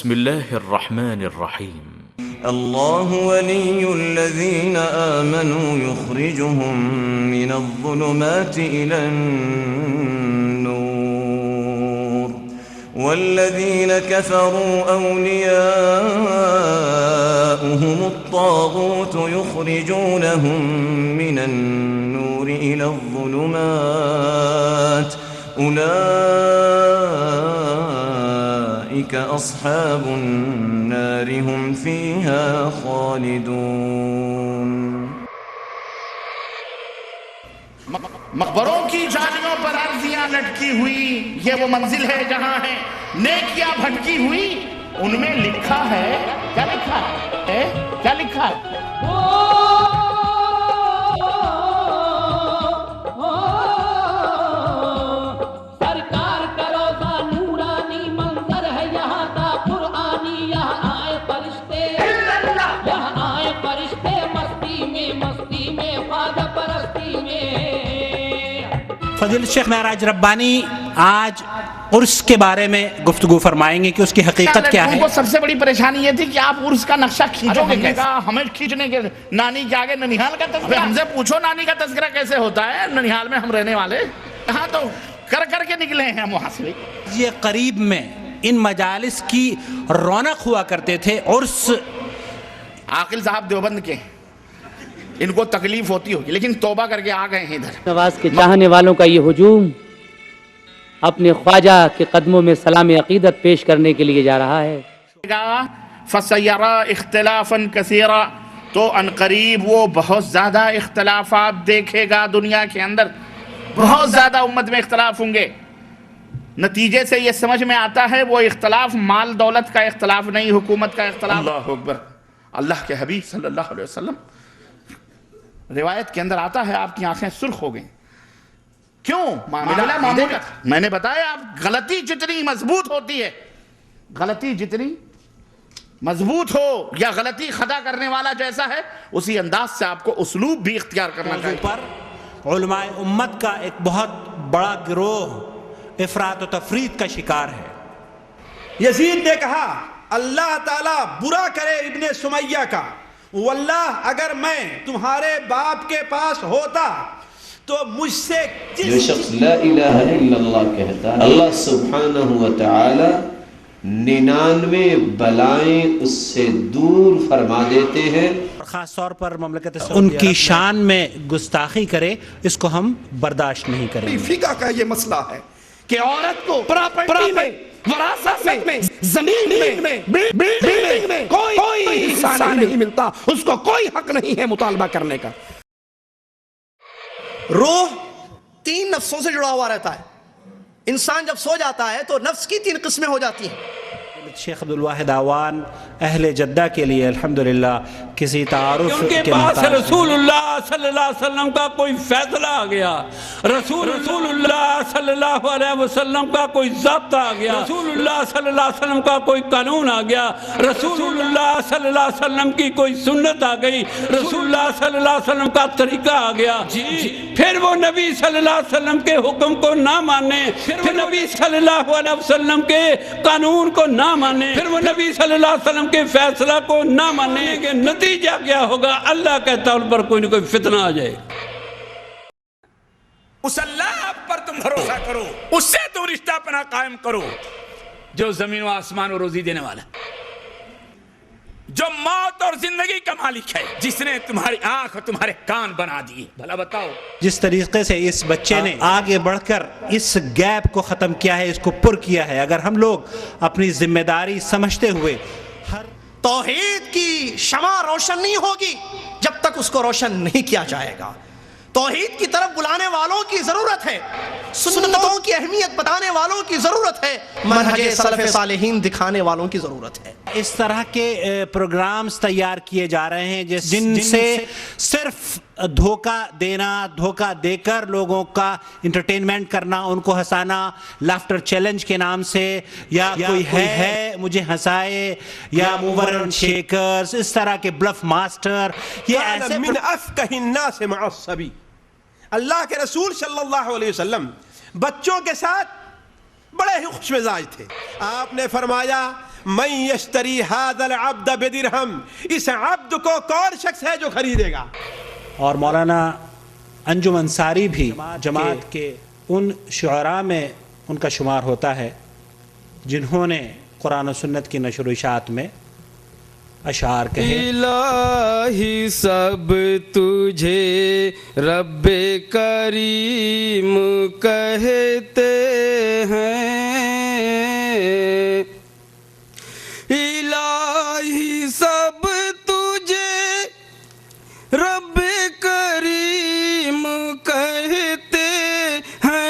بسم الله الرحمن الرحيم. الله ولي الذين آمنوا يخرجهم من الظلمات إلى النور والذين كفروا أولياؤهم الطاغوت يخرجونهم من النور إلى الظلمات أولئك أصحاب النار هم فيها خالدون. مقبروں کی جالیوں پر عرضیاں لٹکی ہوئی، یہ وہ منزل ہے جہاں ہے نیکیاں بھٹکی ہوئی. ان میں لکھا ہے، کیا لکھا ہے؟ کیا لکھا ہے؟ سرکار کا روضہ نورانی منظر ہے یہاں کا قرآنی. یہاں آئے فرشتے، یہاں آئے فرشتے مستی میں خواجہ پرستی میں. فضیلت شیخ معراج ربانی آج عرس کے بارے میں گفتگو فرمائیں گے کہ اس کی حقیقت کیا ہے. ان کو سب سے بڑی پریشانی یہ تھی کہ آپ عرس کا نقشہ کھینچو گے کیسے؟ ہمیں کھینچنے کے نانی کے آگے ننیحال کا تذکرہ. ہم سے پوچھو نانی کا تذکرہ کیسے ہوتا ہے؟ ننیحال میں ہم رہنے والے یہاں تو کر کے نکلے ہیں ہم وہاں سے. یہ قریب میں ان مجالس کی رونق ہوا کرتے تھے. عرس عاقل صاحب دیوبند کے، ان کو تکلیف ہوتی ہوگی لیکن توبہ کر کے آ گئے ہیں ادھر. نواز کے چاہنے والوں کا یہ ہجوم اپنے خواجہ کے قدموں میں سلام عقیدت پیش کرنے کے لیے جا رہا ہے. فَسَيَرَا اخْتِلَافًا كَثِيرًا، تو عنقریب وہ بہت زیادہ اختلافات دیکھے گا. دنیا کے اندر بہت زیادہ امت میں اختلاف ہوں گے. نتیجے سے یہ سمجھ میں آتا ہے وہ اختلاف مال دولت کا اختلاف نہیں، حکومت کا اختلاف. اللہ اکبر. اللہ کے حبیب صلی اللہ علیہ وسلم روایت کے اندر آتا ہے آپ کی آنکھیں سرخ ہو گئیں. کیوں؟ معاملہ معمولی تھا. میں نے بتایا آپ غلطی جتنی مضبوط ہوتی ہے، غلطی جتنی مضبوط ہو یا غلطی خطا کرنے والا جیسا ہے اسی انداز سے آپ کو اسلوب بھی اختیار کرنا چاہیے. پر علماء امت کا ایک بہت بڑا گروہ افراط و تفریط کا شکار ہے. یزید نے کہا اللہ تعالیٰ برا کرے ابن سمیہ کا، واللہ اگر میں تمہارے باپ کے پاس ہوتا تو مجھ سے جو شخص لا الہ الا اللہ کہتا ہے اللہ سبحانہ وتعالی 99 بلائیں اس سے دور فرما دیتے ہیں. خاص طور پر مملکت ان کی شان میں گستاخی کرے، اس کو ہم برداشت نہیں کریں گے. فقہ کا یہ مسئلہ ہے کہ عورت کو پراپرٹی میں، وراثت میں، زمین میں، بلڈنگ میں کوئی حصہ نہیں ملتا. اس کو کوئی حق نہیں ہے مطالبہ کرنے کا. روح 3 نفسوں سے جڑا ہوا رہتا ہے. انسان جب سو جاتا ہے تو نفس کی 3 قسمیں ہو جاتی ہیں. شیخ عبدالواحد آوان اہل جدہ کے لیے الحمدللہ کسی تعارف ان کے پاس رسول اللہ صلی اللہ علیہ وسلم کا کوئی فیصلہ آ گیا، رسول اللہ صلی اللہ علیہ وسلم کا کوئی ضابطہ آ گیا، رسول اللہ صلی اللہ علیہ وسلم کا کوئی قانون آ گیا، رسول اللہ صلی اللہ علیہ وسلم کی کوئی سنت آ گئی، رسول اللہ صلی اللہ علیہ وسلم کا طریقہ آ گیا. پھر وہ نبی صلی اللہ علیہ وسلم کے حکم کو نہ مانے، پھر نبی صلی اللہ علیہ وسلم کے قانون کو نہ مانے، پھر وہ نبی صلی اللہ علیہ وسلم کے فیصلہ کو نہ مانے کہ نتیجہ کیا ہوگا؟ اللہ کہتا ہے ان پر کوئی نہ کوئی فتنہ آ جائے. اس اللہ پر تم بھروسہ کرو، اس سے تم رشتہ پناہ قائم کرو جو زمین و آسمان و روزی دینے والا، جو موت اور زندگی کا مالک ہے، جس نے تمہاری آنکھ اور تمہارے کان بنا دیے. بھلا بتاؤ جس طریقے سے اس بچے نے آگے بڑھ کر اس گیپ کو ختم کیا ہے، اس کو پر کیا ہے. اگر ہم لوگ اپنی ذمہ داری سمجھتے ہوئے توحید کی شمع روشن نہیں ہوگی جب تک اس کو روشن نہیں کیا جائے گا. توحید کی طرف بلانے والوں کی ضرورت ہے، سنتوں کی اہمیت بتانے والوں کی ضرورت ہے، منہج سلف صالحین دکھانے والوں کی ضرورت ہے. اس طرح کے پروگرامز تیار کیے جا رہے ہیں جن سے صرف دھوکہ دینا، دھوکہ دے کر لوگوں کا انٹرٹینمنٹ کرنا، ان کو ہنسانا، لافٹر چیلنج کے نام سے، یا کوئی ہے مجھے ہنسائے، یا موور اینڈ شیکرز، اس طرح کے بلف ماسٹر. یہ ایسے من افقہ الناس مع الصبی. اللہ کے رسول صلی اللہ علیہ وسلم بچوں کے ساتھ بڑے ہی خوش مزاج تھے. آپ نے فرمایا من یشتری ھذا العبد بدرہم، اس عبد کو کون شخص ہے جو خریدے گا؟ اور مولانا انجم انصاری بھی جماعت کے ان شعراء میں ان کا شمار ہوتا ہے جنہوں نے قرآن و سنت کی نشر و اشاعت میں اشعار کہے۔ الہی سب تجھے رب کریم کہتے ہیں، الہی سب تجھے رب کریم کہتے ہیں،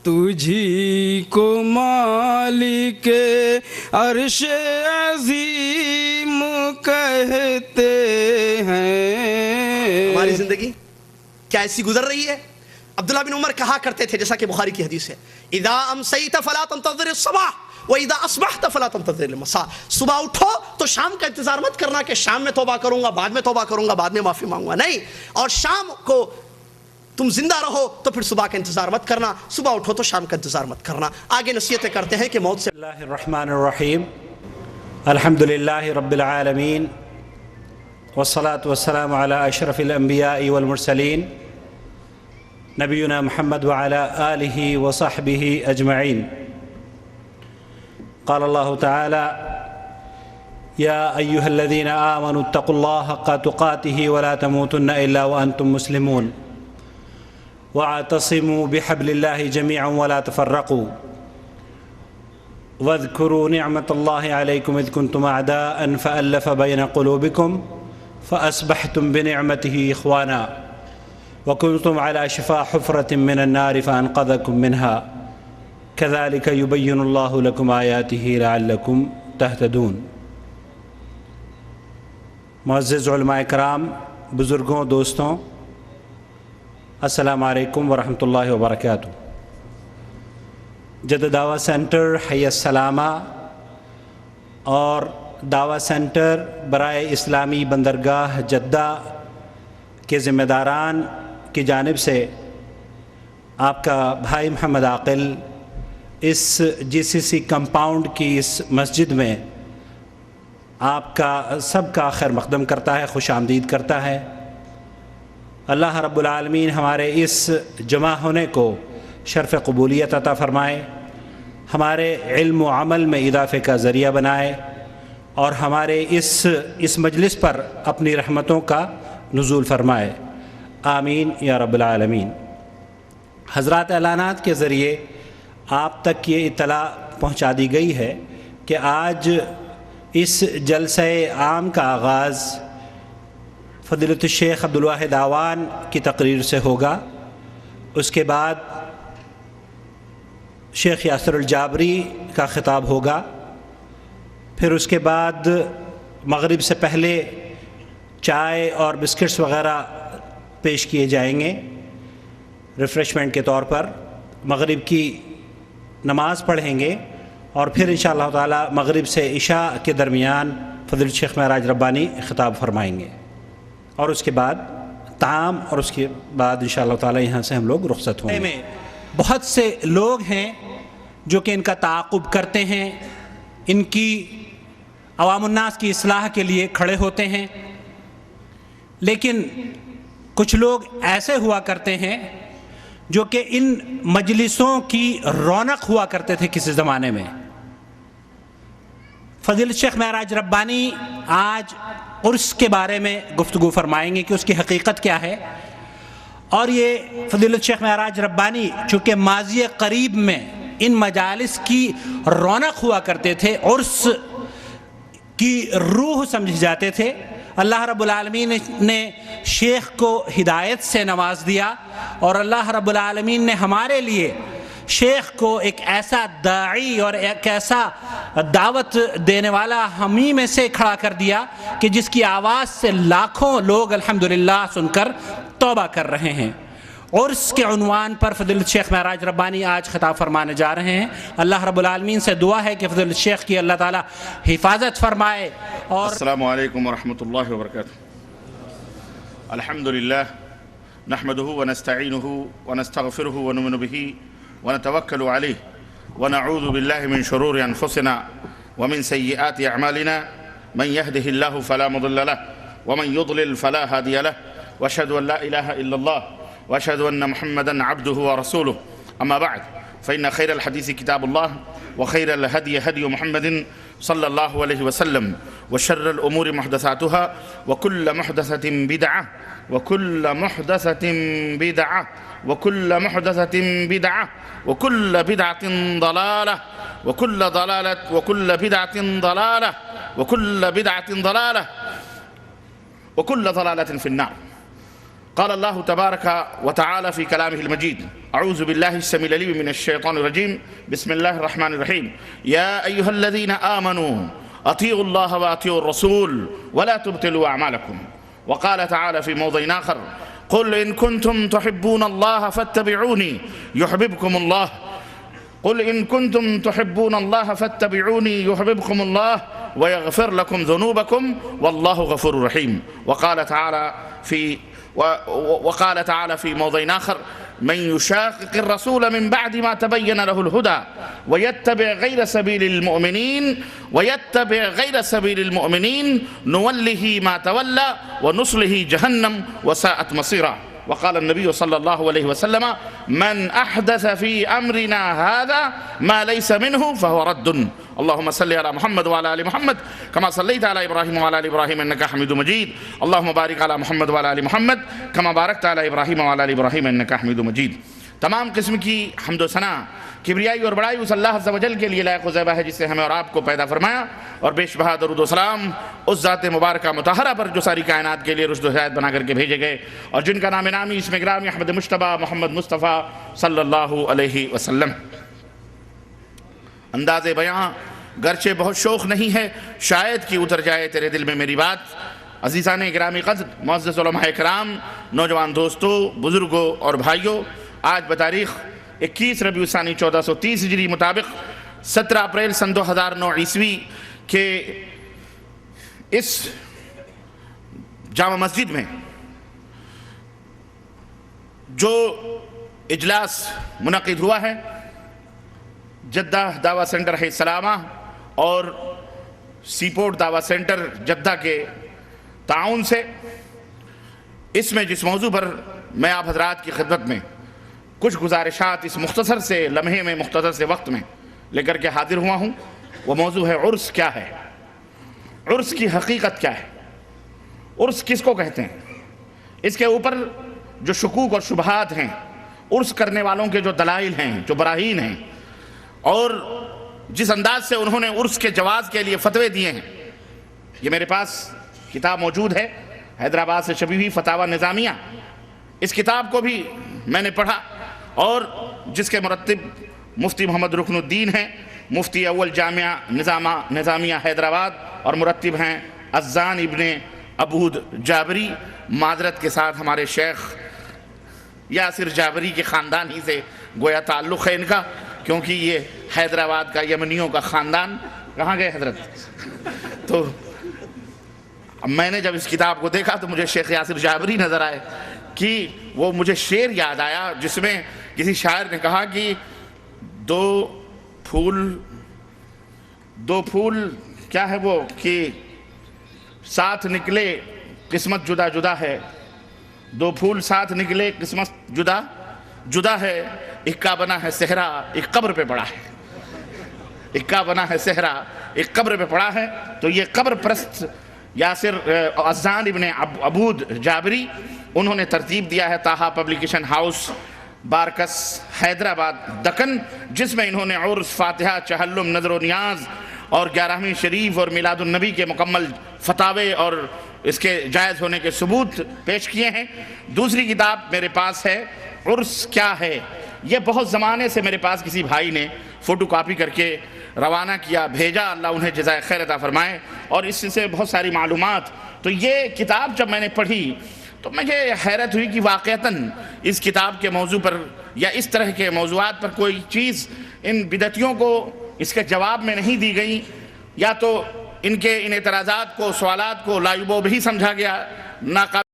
تجھی کو مالک عرش عظیم کہتے ہیں۔ ہماری زندگی کیا ایسی گزر رہی ہے؟ عبداللہ بن عمر کہا کرتے تھے، جیسا کہ بخاری کی حدیث ہے، اذا امسیت فلا تنتظر الصباح واذا اصبحت فلا تنتظر المساء، صبح اٹھو تو شام کا انتظار مت کرنا کہ شام میں توبہ کروں گا، بعد میں توبہ کروں گا، بعد میں معافی مانگوں گا، نہیں، اور شام کو تم زندہ رہو تو پھر صبح کا انتظار مت کرنا، صبح اٹھو تو شام کا انتظار مت کرنا۔ آگے نصیحتیں کرتے ہیں کہ موت سے بسم اللہ الرحمن الرحیم، الحمدللہ رب العالمین، والصلاة والسلام علی اشرف الانبیاء والمرسلین، نبینا محمد وعلی آلہ وصحبہ اجمعین۔ قال اللہ تعالی یا ایہا الذین آمنوا اتقوا اللہ حق تقاتہ ولا تموتن الا وانتم مسلمون واعتصموا بحبل اللہ جميعا ولا تفرقوا واذكروا نعمة الله عليكم إذ كنتم أعداء فألف بين قلوبكم فأصبحتم بنعمته إخوانا وكنتم على شفا حفرة من النار فأنقذكم منها كذلك يبين الله لكم آياته لعلكم تهتدون۔ معزز علماء کرام، بزرگوں، دوستوں، السلام علیکم ورحمۃ اللہ وبرکاتہ۔ جدہ دعویٰ سینٹر حی السلامہ اور دعویٰ سینٹر برائے اسلامی بندرگاہ جدہ کے ذمہ داران کی جانب سے آپ کا بھائی محمد عاقل اس جی سی سی کمپاؤنڈ کی اس مسجد میں آپ کا سب کا خیر مقدم کرتا ہے، خوش آمدید کرتا ہے۔ اللہ رب العالمین ہمارے اس جمع ہونے کو شرف قبولیت عطا فرمائے، ہمارے علم و عمل میں اضافے کا ذریعہ بنائے، اور ہمارے اس مجلس پر اپنی رحمتوں کا نزول فرمائے، آمین یا رب العالمین۔ حضرات اعلانات کے ذریعے آپ تک یہ اطلاع پہنچا دی گئی ہے کہ آج اس جلسہ عام کا آغاز فضیلت الشیخ عبدالواحد اعوان کی تقریر سے ہوگا، اس کے بعد شیخ یاسر الجابری کا خطاب ہوگا، پھر اس کے بعد مغرب سے پہلے چائے اور بسکٹس وغیرہ پیش کیے جائیں گے ریفریشمنٹ کے طور پر، مغرب کی نماز پڑھیں گے، اور پھر انشاءاللہ تعالی مغرب سے عشاء کے درمیان فضیلت الشیخ معراج ربانی خطاب فرمائیں گے، اور اس کے بعد طعام، اور اس کے بعد انشاءاللہ تعالی یہاں سے ہم لوگ رخصت ہوں گے۔ بہت سے لوگ ہیں جو کہ ان کا تعاقب کرتے ہیں، ان کی عوام الناس کی اصلاح کے لیے کھڑے ہوتے ہیں، لیکن کچھ لوگ ایسے ہوا کرتے ہیں جو کہ ان مجلسوں کی رونق ہوا کرتے تھے کسی زمانے میں۔ فضیلت شیخ معراج ربانی آج عرس کے بارے میں گفتگو فرمائیں گے کہ اس کی حقیقت کیا ہے، اور یہ فضیلت شیخ معراج ربانی چونکہ ماضی قریب میں ان مجالس کی رونق ہوا کرتے تھے، عرس کی روح سمجھ جاتے تھے، اللہ رب العالمین نے شیخ کو ہدایت سے نواز دیا، اور اللہ رب العالمین نے ہمارے لیے شیخ کو ایک ایسا داعی اور ایک ایسا دعوت دینے والا ہمیں میں سے کھڑا کر دیا کہ جس کی آواز سے لاکھوں لوگ الحمدللہ سن کر توبہ کر رہے ہیں۔ عرس کے عنوان پر فضیلت شیخ معراج ربانی آج خطاب فرمانے جا رہے ہیں۔ اللہ رب العالمین سے دعا ہے کہ فضیلت شیخ کی اللہ تعالی حفاظت فرمائے۔ اور السلام علیکم ورحمۃ اللہ وبرکاتہ۔ الحمدللہ نحمده ونستعینه ونستغفره ونؤمن به ونتوكل عليه ونعوذ بالله من شرور أنفسنا ومن سيئات أعمالنا من يهده الله فلا مضل له ومن يضلل فلا هادي له وأشهد أن لا إله إلا الله وأشهد أن محمدا عبده ورسوله أما بعد فإن خير الحديث كتاب الله وخير الهدي هدي محمد صلى الله عليه وسلم وشر الأمور محدثاتها وكل محدثة بدعة وكل محدثة بدعة وكل محدثة بدعة وكل بدعة ضلالة وكل بدعة ضلالة وكل بدعة ضلالة وكل ضلالة في النار. قال الله تبارك وتعالى في كلامه المجيد: أعوذ بالله السميع العليم من الشيطان الرجيم، بسم الله الرحمن الرحيم. يا أيها الذين آمنوا أطيعوا الله وأطيعوا الرسول ولا تبطلوا أعمالكم. وقال تعالى في موضع آخر: قل إن كنتم تحبون الله فاتبعوني يحببكم الله. قل إن كنتم تحبون الله فاتبعوني يحببكم الله ويغفر لكم ذنوبكم والله غفور رحيم. وقال تعالى في موضع آخر: من يشاقق الرسول من بعد ما تبين له الهدى ويتبع غير سبيل المؤمنين نوله ما تولى ونصله جهنم وساءت مصيرا. وقال النبي صلى الله عليه وسلم: من أحدث في أمرنا هذا ما ليس منه فهو رد. اللهم صل على محمد وعلى آل محمد كما صليت على إبراهيم وعلى آل إبراهيم إنك حميد مجيد. اللهم بارك على محمد وعلى آل محمد كما باركت على إبراهيم وعلى آل إبراهيم إنك حميد مجيد. تمام قسم کی حمد و ثنا کبریائی اور بڑائی اس اللہ عز و جل کے لیے لائق و زیبا ہے جس نے ہمیں اور آپ کو پیدا فرمایا، اور بیش بہا درود و سلام اس ذات مبارکہ مطہرہ پر جو ساری کائنات کے لیے رشد و ہدایت بنا کر کے بھیجے گئے اور جن کا نام نامی اسم گرامی احمد مجتبیٰ محمد مصطفیٰ صلی اللہ علیہ وسلم. انداز بیاں گرچہ بہت شوق نہیں ہے، شاید کہ اتر جائے تیرے دل میں میری بات. عزیزان گرامی قدر، معزز علماء کرام، نوجوان دوستوں، بزرگوں اور بھائیوں، آج بتاریخ 21 ربیع الثانی 1430 ہجری مطابق 17 اپریل سن 2009 عیسوی کے اس جامع مسجد میں جو اجلاس منعقد ہوا ہے، جدہ دعویٰ سینٹر ہے سلامہ اور سی پورٹ دعویٰ سینٹر جدہ کے تعاون سے، اس میں جس موضوع پر میں آپ حضرات کی خدمت میں کچھ گزارشات اس مختصر سے لمحے میں، مختصر سے وقت میں لے کر کے حاضر ہوا ہوں، وہ موضوع ہے عرس کیا ہے، عرس کی حقیقت کیا ہے، عرس کس کو کہتے ہیں، اس کے اوپر جو شکوک اور شبہات ہیں، عرس کرنے والوں کے جو دلائل ہیں، جو براہین ہیں، اور جس انداز سے انہوں نے عرس کے جواز کے لیے فتوے دیے ہیں. یہ میرے پاس کتاب موجود ہے، حیدرآباد سے چھپی ہوئی فتاوی نظامیہ. اس کتاب کو بھی میں نے پڑھا اور جس کے مرتب مفتی محمد رکن الدین ہیں، مفتی اول جامعہ نظامیہ حیدرآباد، اور مرتب ہیں اذان ابن عبود جابری. معذرت کے ساتھ ہمارے شیخ یاسر جابری کے خاندان ہی سے گویا تعلق ہے ان کا، کیونکہ یہ حیدرآباد کا یمنیوں کا خاندان. کہاں گئے حضرت؟ تو میں نے جب اس کتاب کو دیکھا تو مجھے شیخ یاسر جابری نظر آئے کہ وہ مجھے شعر یاد آیا جس میں کسی شاعر نے کہا کہ دو پھول کیا ہے وہ کہ ساتھ نکلے قسمت جدا جدا ہے، دو پھول ساتھ نکلے قسمت جدا جدا ہے، اکا بنا ہے صحرا ایک قبر پہ پڑا ہے، اکا بنا ہے صحرا ایک قبر پہ پڑا ہے. تو یہ قبر پرست یاسر اذان ابن عبود جابری، انہوں نے ترتیب دیا ہے تاہا پبلیکیشن ہاؤس، بارکس حیدرآباد دکن، جس میں انہوں نے عرس، فاتحہ، چہلم، نظر و نیاز اور 11ویں شریف اور میلاد النبی کے مکمل فتاوے اور اس کے جائز ہونے کے ثبوت پیش کیے ہیں. دوسری کتاب میرے پاس ہے عرس کیا ہے. یہ بہت زمانے سے میرے پاس کسی بھائی نے فوٹو کاپی کر کے روانہ کیا، بھیجا، اللہ انہیں جزائے خیر عطا فرمائے، اور اس سے بہت ساری معلومات. تو یہ کتاب جب میں نے پڑھی تو مجھے حیرت ہوئی کہ واقعتاً اس کتاب کے موضوع پر یا اس طرح کے موضوعات پر کوئی چیز ان بدعتیوں کو اس کے جواب میں نہیں دی گئی، یا تو ان اعتراضات کو، سوالات کو لا یبو بہی سمجھا گیا، ناقابل